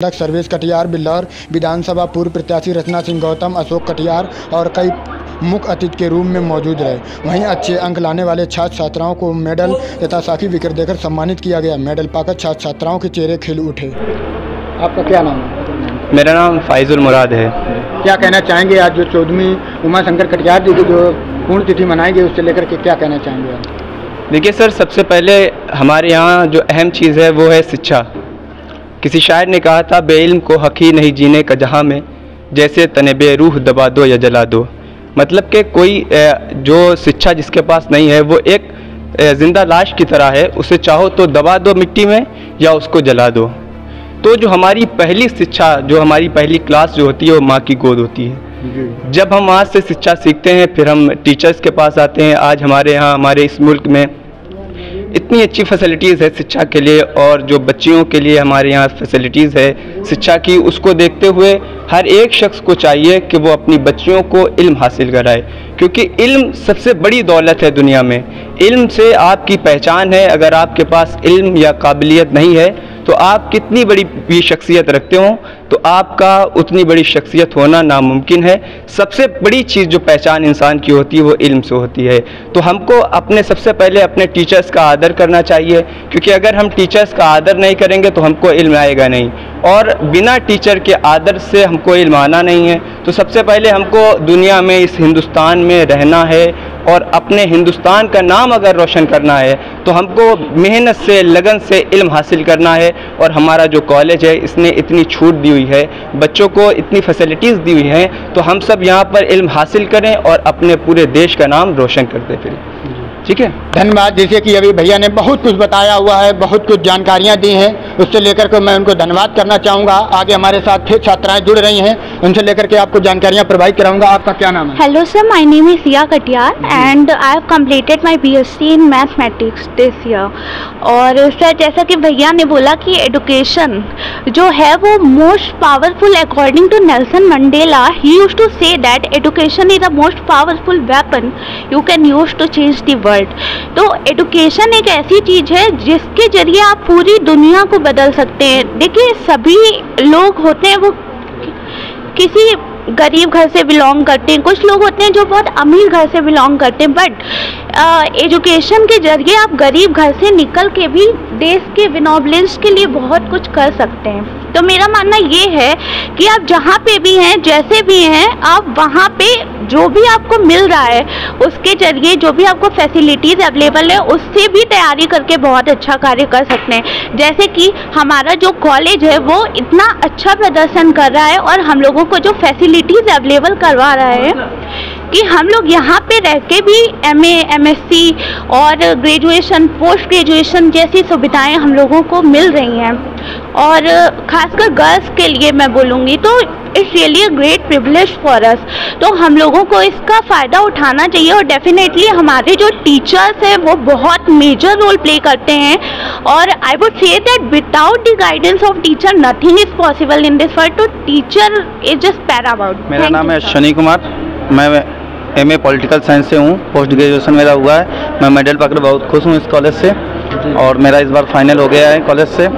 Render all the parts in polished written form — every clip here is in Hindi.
सर्वेश कटियार बिल्लौर विधानसभा पूर्व प्रत्याशी रचना सिंह गौतम, अशोक कटियार और कई मुख्य अतिथि के रूप में मौजूद रहे। वहीं अच्छे अंक लाने वाले छात्र छात्राओं को मेडल तथा साखी विकेट देकर सम्मानित किया गया। मेडल पाकर छात्र छात्राओं के चेहरे खिल उठे। आपका क्या नाम है? मेरा नाम फाइजुल मुराद है। क्या कहना चाहेंगे आज जो 14वीं उमा शंकर कटियार जी की जो पूर्ण तिथि मनाई गई उससे लेकर के क्या कहना चाहेंगे आप? देखिए सर, सबसे पहले हमारे यहाँ जो अहम चीज़ है वो है शिक्षा। किसी शायर ने कहा था, बेइल्म को हक ही नहीं जीने का जहाँ में, जैसे तने बेरूह दबा दो या जला दो। मतलब कि कोई जो शिक्षा जिसके पास नहीं है वो एक जिंदा लाश की तरह है, उसे चाहो तो दबा दो मिट्टी में या उसको जला दो। तो जो हमारी पहली शिक्षा, जो हमारी पहली क्लास जो होती है वो माँ की गोद होती है। जब हम वहाँ से शिक्षा सीखते हैं फिर हम टीचर्स के पास आते हैं। आज हमारे यहाँ, हमारे इस मुल्क में इतनी अच्छी फैसिलिटीज़ है शिक्षा के लिए, और जो बच्चियों के लिए हमारे यहाँ फैसिलिटीज़ है शिक्षा की, उसको देखते हुए हर एक शख्स को चाहिए कि वो अपनी बच्चियों को इल्म हासिल कराए, क्योंकि इल्म सबसे बड़ी दौलत है दुनिया में। इल्म से आपकी पहचान है। अगर आपके पास इल्म या काबिलियत नहीं है तो आप कितनी बड़ी भी शख्सियत रखते हो तो आपका उतनी बड़ी शख्सियत होना नामुमकिन है। सबसे बड़ी चीज़ जो पहचान इंसान की होती है वो इल्म से होती है। तो हमको सबसे पहले अपने टीचर्स का आदर करना चाहिए, क्योंकि अगर हम टीचर्स का आदर नहीं करेंगे तो हमको इल्म आएगा नहीं, और बिना टीचर के आदर से हमको इल्म आना नहीं है। तो सबसे पहले हमको दुनिया में, इस हिंदुस्तान में रहना है और अपने हिंदुस्तान का नाम अगर रोशन करना है तो हमको मेहनत से, लगन से इल्म हासिल करना है। और हमारा जो कॉलेज है इसने इतनी छूट दी हुई है, बच्चों को इतनी फैसिलिटीज़ दी हुई हैं, तो हम सब यहाँ पर इल्म हासिल करें और अपने पूरे देश का नाम रोशन करते फिरें। ठीक है, धन्यवाद। जैसे कि अभी भैया ने बहुत कुछ बताया हुआ है, बहुत कुछ जानकारियाँ दी हैं, उससे लेकर के मैं उनको धन्यवाद करना चाहूँगा। आगे हमारे साथ फिर छात्राएं जुड़ रही हैं, उनसे लेकर के आपको जानकारियाँ प्रोवाइड कराऊंगा। आपका क्या नाम है? Hello sir, my name is Siya Katiyar and I have completed my BSc in mathematics this year. और सर, जैसा कि भैया ने बोला कि एडुकेशन जो है वो most powerful, according to Nelson Mandela, he used to say that education is the most powerful weapon you can use to change the world. तो एडुकेशन एक ऐसी चीज़ है जिसके जरिए आप पूरी दुनिया को बदल सकते हैं। देखिए, सभी लोग होते हैं वो किसी गरीब घर से बिलोंग करते हैं, कुछ लोग होते हैं जो बहुत अमीर घर से बिलोंग करते हैं, बट एजुकेशन के जरिए आप गरीब घर से निकल के भी देश के विनोबलेंस के लिए बहुत कुछ कर सकते हैं। तो मेरा मानना ये है कि आप जहाँ पे भी हैं, जैसे भी हैं, आप वहाँ पे जो भी आपको मिल रहा है उसके जरिए जो भी आपको फैसिलिटीज़ अवेलेबल है उससे भी तैयारी करके बहुत अच्छा कार्य कर सकते हैं। जैसे कि हमारा जो कॉलेज है वो इतना अच्छा प्रदर्शन कर रहा है और हम लोगों को जो फैसिलिटीज़ अवेलेबल करवा रहा है कि हम लोग यहाँ पे रह के भी एमए, एमएससी और ग्रेजुएशन, पोस्ट ग्रेजुएशन जैसी सुविधाएं हम लोगों को मिल रही हैं। और ख़ासकर गर्ल्स के लिए मैं बोलूँगी तो it's really a great privilege for us. तो हम लोगों को इसका फ़ायदा उठाना चाहिए, और डेफिनेटली हमारे जो टीचर्स हैं वो बहुत मेजर रोल प्ले करते हैं। और I would say that without the guidance of teacher nothing is possible in this world. तो टीचर इज जस्ट पैरामाउंट। मेरा नाम है शनि कुमार, मैं एमए पॉलिटिकल साइंस से हूँ, पोस्ट ग्रेजुएशन मेरा हुआ है। मैं मेडल पाकर बहुत खुश हूँ इस कॉलेज से, और मेरा इस बार फाइनल हो गया है कॉलेज से।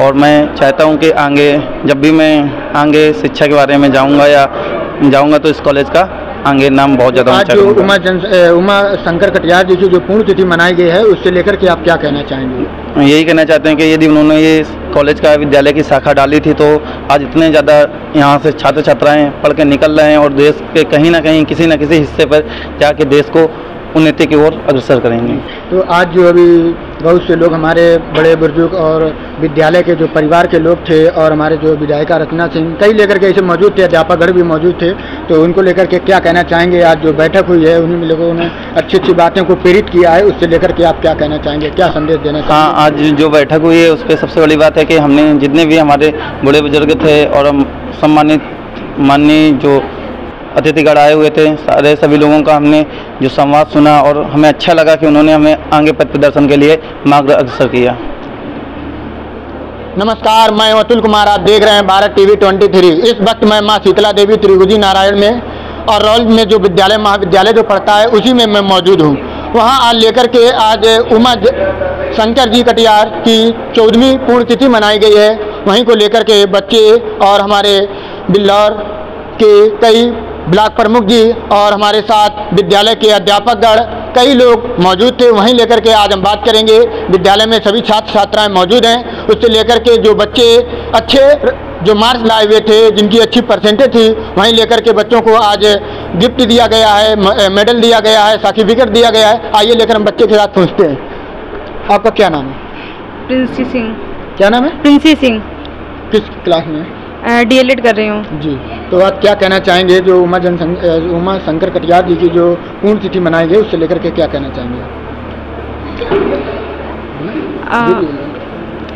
और मैं चाहता हूँ कि आगे जब भी मैं आगे शिक्षा के बारे में जाऊँगा तो इस कॉलेज का आगे नाम बहुत ज़्यादा ऊंचा करूँगा। उमा शंकर कटियार जी की जो पूर्ण तिथि मनाई गई है उससे लेकर के आप क्या कहना चाहेंगे? यही कहना चाहते हैं कि यदि उन्होंने ये कॉलेज का विद्यालय की शाखा डाली थी तो आज इतने ज़्यादा यहाँ से छात्र छात्राएं पढ़ के निकल रहे हैं और देश के कहीं ना कहीं, किसी न किसी हिस्से पर जाके देश को उन्नति की ओर अग्रसर करेंगे। तो आज जो अभी बहुत से लोग, हमारे बड़े बुजुर्ग और विद्यालय के जो परिवार के लोग थे, और हमारे जो विधायिका रचना सिंह, कई लेकर के ऐसे मौजूद थे, अध्यापकगण भी मौजूद थे, तो उनको लेकर के क्या कहना चाहेंगे? आज जो बैठक हुई है उन्हीं लोगों ने अच्छी अच्छी बातों को प्रेरित किया है, उससे लेकर के आप क्या कहना चाहेंगे, क्या संदेश देना चाहेंगे? हाँ, आज जो बैठक हुई है उस पर सबसे बड़ी बात है कि हमने जितने भी हमारे बड़े बुजुर्ग थे और सम्मानित माननीय जो अतिथिगण आए हुए थे, सारे सभी लोगों का हमने जो संवाद सुना और हमें अच्छा लगा कि उन्होंने हमें आगे पथ प्रदर्शन के लिए मार्ग अग्रसर किया। नमस्कार, मैं अतुल कुमार, आप देख रहे हैं भारत टीवी 23। इस वक्त मैं माँ शीतला देवी त्रिभुजी नारायण में और रॉल में जो विद्यालय, महाविद्यालय जो पढ़ता है उसी में मैं मौजूद हूँ। वहाँ आज लेकर के आज उमा शंकर जी कटियार की 14वीं पूर्ण तिथि मनाई गई है। वहीं को लेकर के बच्चे और हमारे बिल्लौर के कई ब्लॉक प्रमुख जी और हमारे साथ विद्यालय के अध्यापकगण कई लोग मौजूद थे। वहीं लेकर के आज हम बात करेंगे, विद्यालय में सभी छात्र छात्राएं मौजूद हैं, उससे लेकर के जो बच्चे अच्छे जो मार्क्स लाए हुए थे, जिनकी अच्छी परसेंटेज थी, वहीं लेकर के बच्चों को आज गिफ्ट दिया गया है, मेडल दिया गया है, सर्टिफिकेट दिया गया है। आइए लेकर हम बच्चे के साथ पूछते हैं। आपका क्या नाम है? प्रिंसी सिंह। क्या नाम है? प्रिंसी सिंह। किस क्लास में? डीएलएड कर रही हूँ जी। तो आप क्या कहना चाहेंगे जो उमा शंकर कटियार जी की जो पुण्यतिथि मनाई गई, उससे लेकर के क्या कहना चाहेंगे?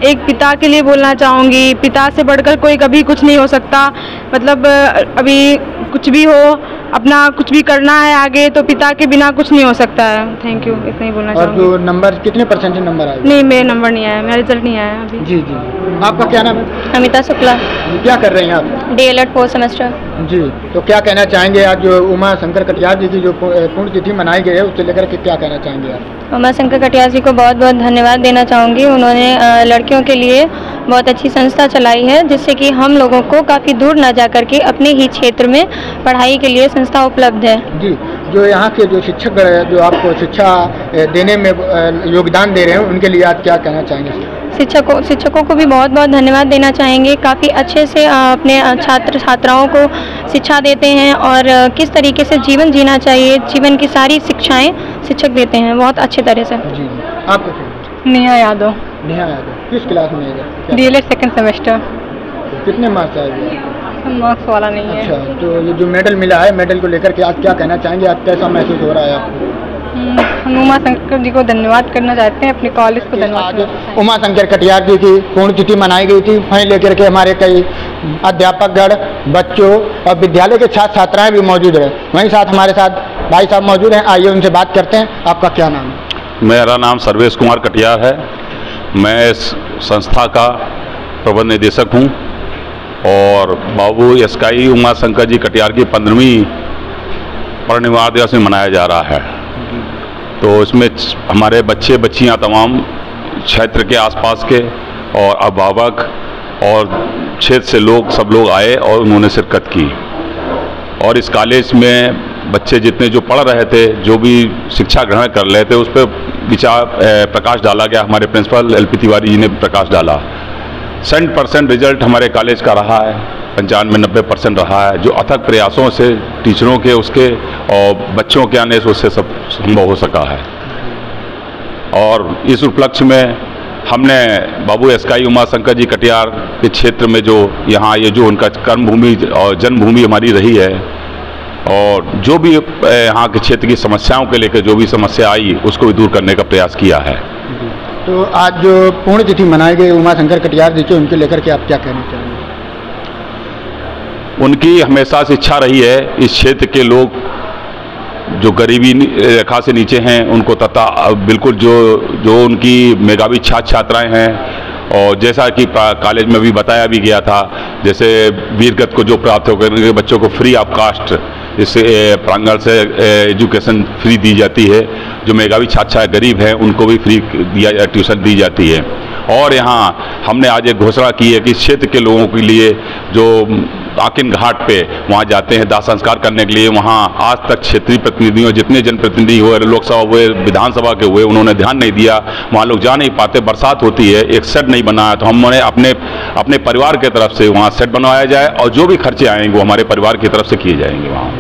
एक पिता के लिए बोलना चाहूँगी, पिता से बढ़कर कोई कभी कुछ नहीं हो सकता। मतलब अभी कुछ भी हो, अपना कुछ भी करना है आगे, तो पिता के बिना कुछ नहीं हो सकता है। थैंक यू, इतना ही बोलना चाहूँगी। और जो नंबर कितने परसेंट नंबर आए? नहीं, मेरे नंबर नहीं आया, मेरा रिजल्ट नहीं आया अभी। जी जी। आपका क्या नाम है? अमिता शुक्ला। क्या कर रहे हैं आप? DElEd 4th semester. जी। तो क्या कहना चाहेंगे आज जो उमा शंकर कटियार जी की जो पुण्यतिथि मनाई गई है, उससे लेकर के क्या कहना चाहेंगे आप? उमा शंकर कटियार जी को बहुत बहुत धन्यवाद देना चाहूँगी। उन्होंने लड़कियों के लिए बहुत अच्छी संस्था चलाई है, जिससे कि हम लोगों को काफ़ी दूर न जा करके अपने ही क्षेत्र में पढ़ाई के लिए संस्था उपलब्ध है। जी। जो यहाँ के जो शिक्षक जो आपको शिक्षा देने में योगदान दे रहे हैं, उनके लिए आप क्या कहना चाहेंगे? शिक्षकों को भी बहुत बहुत धन्यवाद देना चाहेंगे। काफ़ी अच्छे से अपने छात्र छात्राओं को शिक्षा देते हैं और किस तरीके से जीवन जीना चाहिए, जीवन की सारी शिक्षाएं शिक्षक देते हैं बहुत अच्छे तरह से। जी। आपका? नेहा यादव। नेहा यादव। किस क्लास में है? DElEd 2nd semester. कितने मार्क्स आए? मार्क्स वाला नहीं है। अच्छा, तो ये जो मेडल मिला है, मेडल को लेकर के आज क्या कहना चाहेंगे? आज कैसा महसूस हो रहा है आपको? उमा शंकर जी को धन्यवाद करना चाहते हैं, अपने कॉलेज को धन्यवाद। आज उमा शंकर कटियार जी की पुण्यतिथि मनाई गई थी, वहीं लेकर के हमारे कई अध्यापकगण, बच्चों और विद्यालय के छात्र छात्राएं भी मौजूद रहे। वहीं साथ हमारे साथ भाई साहब मौजूद हैं, आइए उनसे बात करते हैं। आपका क्या नाम है? मेरा नाम सर्वेश कुमार कटियार है। मैं इस संस्था का प्रबंध निदेशक हूँ और बाबू स्काई उमा शंकर जी कटियार की 15वीं परिनिर्वाण दिवस में मनाया जा रहा है। तो इसमें हमारे बच्चे बच्चियां तमाम क्षेत्र के आसपास के और अभिभावक और क्षेत्र से सब लोग आए और उन्होंने शिरकत की। और इस कॉलेज में बच्चे जितने जो पढ़ रहे थे, जो भी शिक्षा ग्रहण कर रहे थे, उस पर विचार प्रकाश डाला गया। हमारे प्रिंसिपल एलपी तिवारी जी ने प्रकाश डाला। 100% रिजल्ट हमारे कॉलेज का रहा है, 95-90% रहा है, जो अथक प्रयासों से टीचरों के उसके और बच्चों के आने से उससे सब संभव हो सका है। और इस उपलक्ष्य में हमने बाबू स्काई उमा शंकर जी कटियार के क्षेत्र में जो यहाँ ये जो उनका कर्मभूमि और जन्मभूमि हमारी रही है, और जो भी यहाँ के क्षेत्र की समस्याओं के लेकर जो भी समस्या आई, उसको भी दूर करने का प्रयास किया है। तो आज जो पुण्यतिथि मनाई गई उमा शंकर कटियार जी की, उनके लेकर के आप क्या कहना चाहेंगे? उनकी हमेशा से इच्छा रही है इस क्षेत्र के लोग जो गरीबी रेखा से नीचे हैं उनको, तथा बिल्कुल जो उनकी मेधावी छात्र छात्राएं हैं, और जैसा कि कॉलेज में भी बताया भी गया था, जैसे वीरगत को जो प्राप्त होकर बच्चों को फ्री ऑफ कास्ट इस प्रांगण से एजुकेशन फ्री दी जाती है। जो मेधावी छात्र गरीब हैं उनको भी फ्री ट्यूशन दी जाती है। और यहाँ हमने आज एक घोषणा की है कि इस क्षेत्र के लोगों के लिए जो आकिन घाट पे वहाँ जाते हैं दाह संस्कार करने के लिए, वहाँ आज तक क्षेत्रीय प्रतिनिधियों जितने जनप्रतिनिधि हुए, लोकसभा हुए, विधानसभा के हुए, उन्होंने ध्यान नहीं दिया। वहाँ लोग जा नहीं पाते, बरसात होती है, एक शेड नहीं बना है। तो हमने अपने परिवार की तरफ से वहाँ शेड बनवाया जाए और जो भी खर्चे आएंगे वो हमारे परिवार की तरफ से किए जाएंगे वहाँ।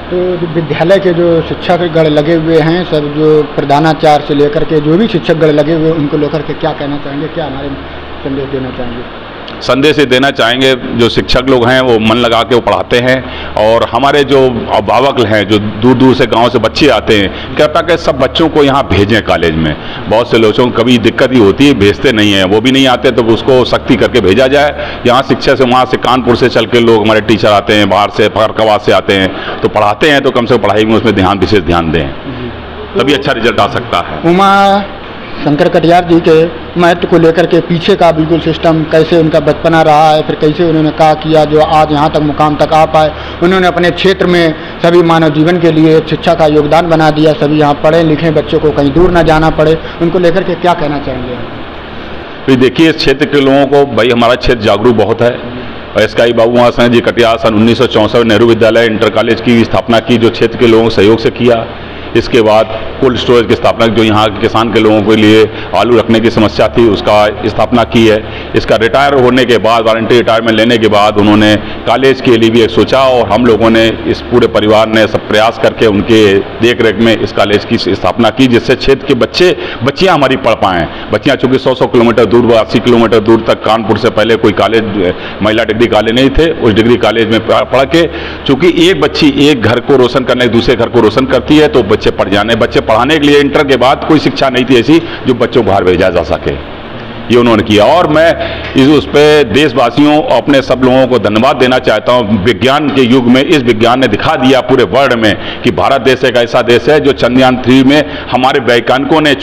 तो विद्यालय के जो शिक्षकगण लगे हुए हैं, सब जो प्रधानाचार्य से लेकर के जो भी शिक्षकगण लगे हुए हैं, उनको लेकर के क्या कहना चाहेंगे? क्या हमारे संदेश देना चाहेंगे? संदेश देना चाहेंगे, जो शिक्षक लोग हैं वो मन लगा के वो पढ़ाते हैं, और हमारे जो अभिभावक हैं जो दूर दूर से गांव से बच्चे आते हैं, कृपया के सब बच्चों को यहाँ भेजें कॉलेज में। बहुत से लोगों को कभी दिक्कत ही होती है, भेजते नहीं हैं, वो भी नहीं आते, तो उसको सख्ती करके भेजा जाए। यहाँ शिक्षा से वहाँ से कानपुर से चल के लोग हमारे टीचर आते हैं, बाहर से फरकवाद से आते हैं, तो पढ़ाते हैं, तो कम से कम पढ़ाई में उसमें विशेष ध्यान दें, तभी अच्छा रिजल्ट आ सकता है। उमा शंकर कटियार जी के महत्व को लेकर के पीछे का बिल्कुल सिस्टम, कैसे उनका बचपना रहा है, फिर कैसे उन्होंने क्या किया जो आज यहाँ तक मुकाम तक आ पाए। उन्होंने अपने क्षेत्र में सभी मानव जीवन के लिए शिक्षा का योगदान बना दिया, सभी यहाँ पढ़े लिखे बच्चों को कहीं दूर ना जाना पड़े। उनको लेकर के क्या कहना चाहेंगे? तो देखिए इस क्षेत्र के लोगों को, भाई हमारा क्षेत्र जागरूक बहुत है। एसकाई बाबू महाशय जी कटियार सन 1964 नेहरू विद्यालय इंटर कॉलेज की स्थापना की, जो क्षेत्र के लोगों के सहयोग से किया। इसके बाद कोल्ड स्टोरेज की स्थापना, जो यहाँ के किसान के लोगों के लिए आलू रखने की समस्या थी, उसका स्थापना की है। इसका रिटायर होने के बाद, वारंटी रिटायरमेंट लेने के बाद उन्होंने कॉलेज के लिए भी एक सोचा, और हम लोगों ने इस पूरे परिवार ने सब प्रयास करके उनके देख रेख में इस कॉलेज की स्थापना की, जिससे क्षेत्र के बच्चियाँ हमारी पढ़ पाएँ। बच्चियाँ चूँकि 100 किलोमीटर दूर, 80 किलोमीटर दूर तक, कानपुर से पहले कोई कॉलेज महिला डिग्री कॉलेज नहीं थे, उस डिग्री कॉलेज में पढ़ के, चूँकि एक बच्ची एक घर को रोशन करने दूसरे घर को रोशन करती है, तो बच्चे पढ़ाने के लिए इंटर के बाद कोई शिक्षा नहीं थी ऐसी जो बच्चों को बाहर भेजा जा सके, ये उन्होंने किया। और मैं उस पर देशवासियों, अपने सब लोगों को धन्यवाद देना चाहता हूँ। विज्ञान के युग में इस विज्ञान ने दिखा दिया पूरे वर्ल्ड में कि भारत देश एक ऐसा देश है जो चंद्रयान 3 में हमारे वैज्ञानिकों ने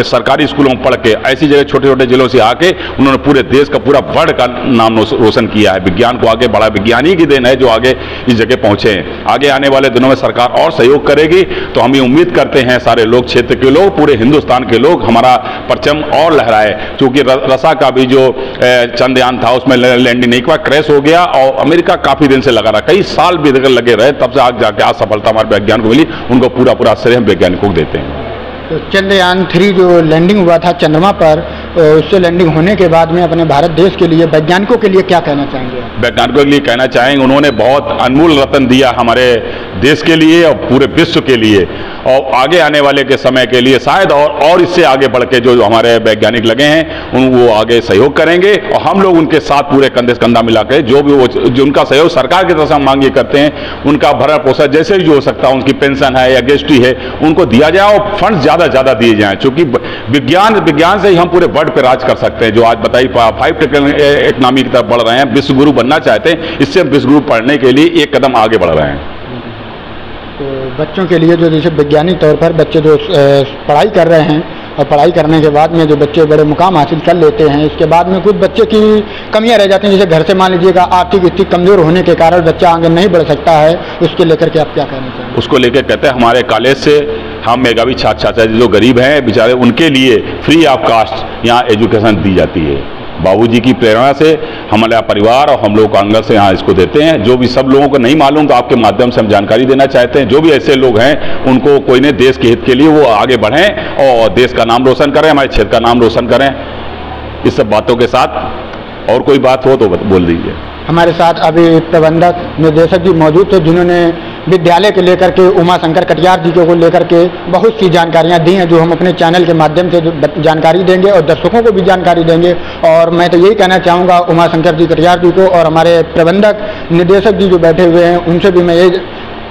सरकारी स्कूलों में पढ़ के, ऐसी जगह छोटे छोटे जिलों से आके उन्होंने पूरे देश का, पूरा वर्ल्ड का नाम रोशन किया है। विज्ञान को आगे बढ़ा, विज्ञान ही की देन है जो आगे इस जगह पहुँचे हैं। आगे आने वाले दिनों में सरकार और सहयोग करेगी, तो हम ये उम्मीद करते हैं सारे लोग, क्षेत्र के लोग, पूरे हिंदुस्तान के लोग हमारा परचम और लहराए। चूँकि रसा का भी जो चंद्रयान था उसमें लैंडिंग नहीं हुआ, क्रैश हो गया, और अमेरिका काफी दिन से लगा रहा, कई साल भी लगे रहे, तब से आज जाके आज सफलता हमारे वैज्ञानिक को मिली। उनको पूरा श्रेय हम वैज्ञानिकों को देते हैं। तो चंद्रयान 3 जो लैंडिंग हुआ था चंद्रमा पर, उससे लैंडिंग होने के बाद में अपने भारत देश के लिए, वैज्ञानिकों के लिए क्या कहना चाहेंगे? वैज्ञानिकों के लिए कहना चाहेंगे, उन्होंने बहुत अनमोल रत्न दिया हमारे देश के लिए और पूरे विश्व के लिए, और आगे आने वाले के समय के लिए शायद और इससे आगे बढ़ के जो हमारे वैज्ञानिक लगे हैं वो आगे सहयोग करेंगे, और हम लोग उनके साथ पूरे कंधे से कंधा मिला के जो भी जो उनका सहयोग सरकार की तरफ से हम मांगे करते हैं, उनका भरण पोषण जैसे भी जो हो सकता है, उनकी पेंशन है या गेस्ट्री है, उनको दिया जाए, और फंड ज़्यादा दिए जाएं। क्योंकि विज्ञान से ही हम पूरे वर्ल्ड पे राज कर सकते हैं। जो आज बताइए 5 इकोनॉमी की तरफ बढ़ रहे हैं, विश्व गुरु बनना चाहते हैं, इससे हम विश्व गुरु पढ़ने के लिए एक कदम आगे बढ़ रहे हैं। तो बच्चों के लिए जो जैसे वैज्ञानिक तौर पर बच्चे जो पढ़ाई कर रहे हैं, और पढ़ाई करने के बाद में जो बच्चे बड़े मुकाम हासिल कर लेते हैं, इसके बाद में कुछ बच्चे की कमियां रह जाती हैं, जैसे घर से मान लीजिएगा आर्थिक स्थिति कमज़ोर होने के कारण बच्चा आगे नहीं बढ़ सकता है, उसके लेकर के आप क्या कहना चाहेंगे? उसको लेकर कहते हैं हमारे कॉलेज से हम मेधावी छात्र छात्राएं जो गरीब हैं बेचारे, उनके लिए फ्री ऑफ कास्ट यहाँ एजुकेशन दी जाती है। बाबूजी की प्रेरणा से हमारा परिवार और हम लोग कांग्रेस से यहाँ इसको देते हैं। जो भी सब लोगों को नहीं मालूम, तो आपके माध्यम से हम जानकारी देना चाहते हैं। जो भी ऐसे लोग हैं उनको कोई ने देश के हित के लिए वो आगे बढ़ें और देश का नाम रोशन करें, हमारे क्षेत्र का नाम रोशन करें। इस सब बातों के साथ और कोई बात हो तो बोल दीजिए। हमारे साथ अभी प्रबंधक निदेशक जी मौजूद थे, जिन्होंने विद्यालय के लेकर के उमा शंकर कटियार जी को लेकर के बहुत सी जानकारियां दी हैं, जो हम अपने चैनल के माध्यम से जानकारी देंगे और दर्शकों को भी जानकारी देंगे। और मैं तो यही कहना चाहूँगा उमा शंकर जी कटियार जी को और हमारे प्रबंधक निदेशक जी जो बैठे हुए हैं, उनसे भी मैं ये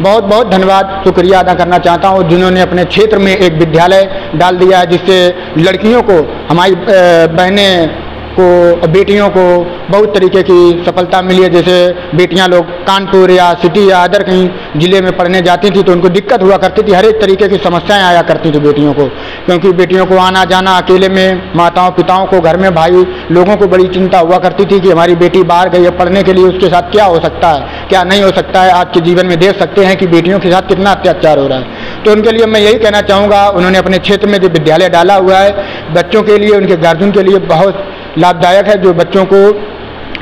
बहुत बहुत धन्यवाद शुक्रिया अदा करना चाहता हूँ, जिन्होंने अपने क्षेत्र में एक विद्यालय डाल दिया है, जिससे लड़कियों को, हमारी बहनें को, बेटियों को बहुत तरीके की सफलता मिली है। जैसे बेटियां लोग कानपुर या सिटी या अदर कहीं ज़िले में पढ़ने जाती थी तो उनको दिक्कत हुआ करती थी, हर एक तरीके की समस्याएं आया करती थी बेटियों को, क्योंकि बेटियों को आना जाना अकेले में, माताओं पिताओं को, घर में भाई लोगों को बड़ी चिंता हुआ करती थी कि हमारी बेटी बाहर गई है पढ़ने के लिए, उसके साथ क्या हो सकता है, क्या नहीं हो सकता है। आज के जीवन में देख सकते हैं कि बेटियों के साथ कितना अत्याचार हो रहा है। तो उनके लिए मैं यही कहना चाहूँगा, उन्होंने अपने क्षेत्र में जो विद्यालय डाला हुआ है, बच्चों के लिए, उनके गार्जियन के लिए बहुत लाभदायक है, जो बच्चों को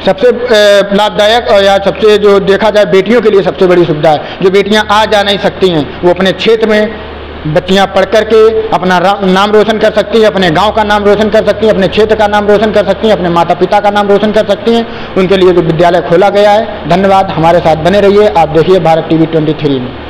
सबसे लाभदायक और या सबसे जो देखा जाए बेटियों के लिए सबसे बड़ी सुविधा है। जो बेटियां आ जा नहीं सकती हैं, वो अपने क्षेत्र में बच्चियां पढ़ करके अपना नाम रोशन कर सकती हैं, अपने गांव का नाम रोशन कर सकती हैं, अपने क्षेत्र का नाम रोशन कर सकती हैं, अपने माता पिता का नाम रोशन कर सकती हैं। उनके लिए जो विद्यालय खोला गया है। धन्यवाद, हमारे साथ बने रहिए। आप देखिए भारत TV 23 में।